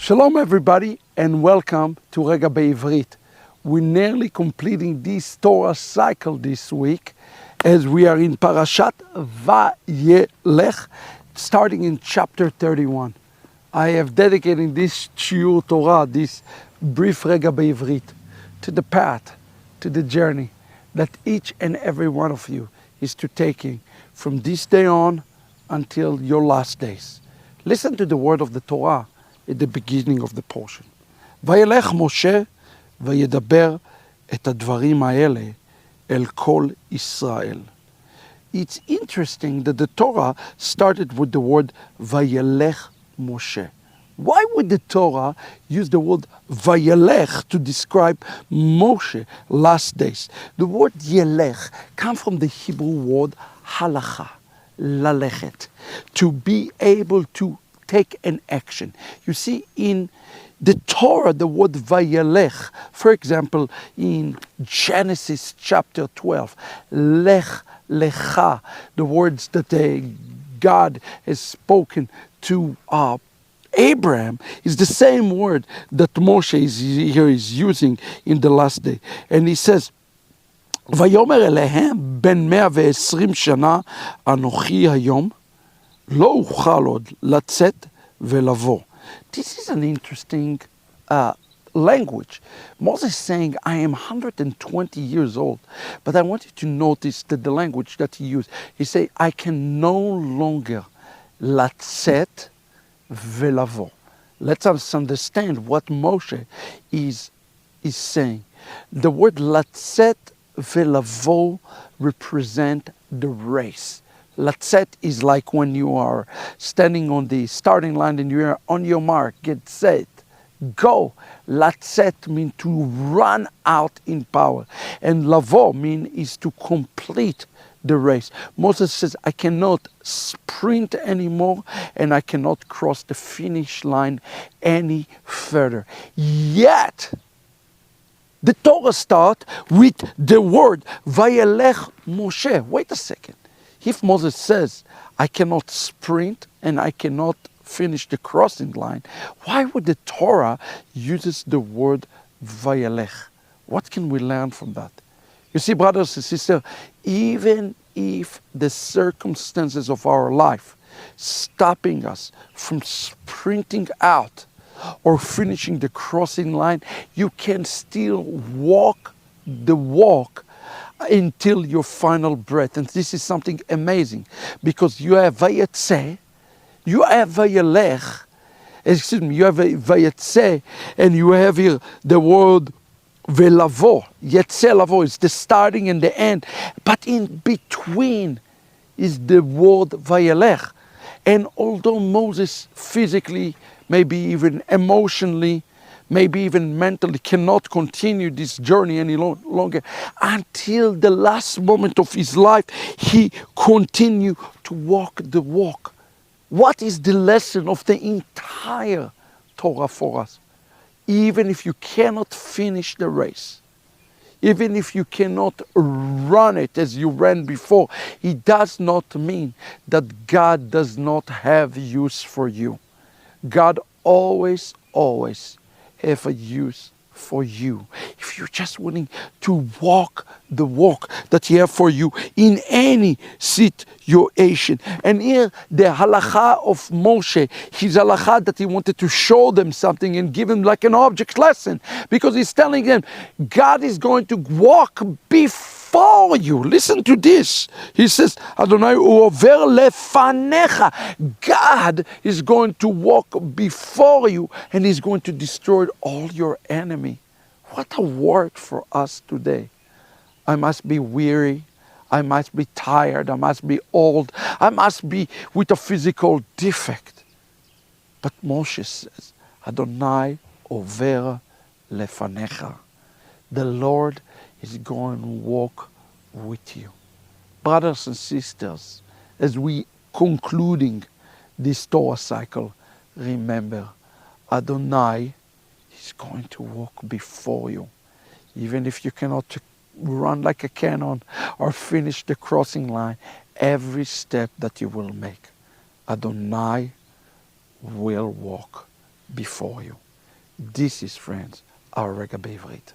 Shalom everybody and welcome to Regah Bivrit. We're nearly completing this Torah cycle this week as we are in Parashat Vayeilech, starting in chapter 31. I have dedicated this Shiur Torah, this brief Regah Bivrit, to the path, to the journey that each and every one of you is to taking from this day on until your last days. Listen to the word of the Torah at the beginning of the portion. וילך משה וידבר את הדברים האלה אל כל ישראל. It's interesting that the Torah started with the word וילך משה. Why would the Torah use the word Vayelech to describe Moshe last days? The word Yelech comes from the Hebrew word halacha, lalechet, to be able to take an action. You see, in the Torah, the word Vayelech, for example, in Genesis chapter 12, Lech Lecha, the words that God has spoken to Abraham is the same word that Moshe is using in the last day. And he says, ויאמר אליהם בן 120 שנה אנוכי היום לא אוכל עוד לצאת ולבוא. This is an interesting language. Moses is saying, I am 120 years old, but I want you to notice that the language that he used, he said, I can no longer לצאת ולבוא. Let us understand what Moshe is saying. The word לצאת ולבוא represent the race. לצאת is like when you are standing on the starting line and you are on your mark, get set, go. לצאת means to run out in power. And לבוא means is to complete the race. Moses says, I cannot sprint anymore and I cannot cross the finish line any further. Yet, the Torah starts with the word Vayelech Moshe. Wait a second. If Moses says, I cannot sprint and I cannot finish the crossing line, why would the Torah uses the word Vayelech? What can we learn from that? You see, brothers and sisters, even if the circumstances of our life stopping us from sprinting out or finishing the crossing line, you can still walk the walk until your final breath. And this is something amazing because you have Vayetze, you have Vayelech, you have Vayetze, and you have here the word Velavo. Yetze lavo is the starting and the end, but in between is the word Vayelech. And although Moses physically, maybe even emotionally, maybe even mentally cannot continue this journey any longer, until the last moment of his life, he continued to walk the walk. What is the lesson of the entire Torah for us? Even if you cannot finish the race, even if you cannot run it as you ran before, it does not mean that God does not have use for you. God always have a use for you. If you're just willing to walk the walk that He has for you in any situation. And here the halacha of Moshe, his halacha that he wanted to show them something and give them like an object lesson, because he's telling them God is going to walk before you. Listen to this. He says, Adonai u'over lefanecha. God is going to walk before you and He's going to destroy all your enemy. What a word for us today. I must be weary. I must be tired. I must be old. I must be with a physical defect. But Moshe says, Adonai over lefanecha. The Lord is going to walk with you. Brothers and sisters, as we concluding this Torah cycle, remember, Adonai is going to walk before you. Even if you cannot run like a cannon or finish the crossing line, every step that you will make, Adonai will walk before you. This is, friends, our Regah Bivrit.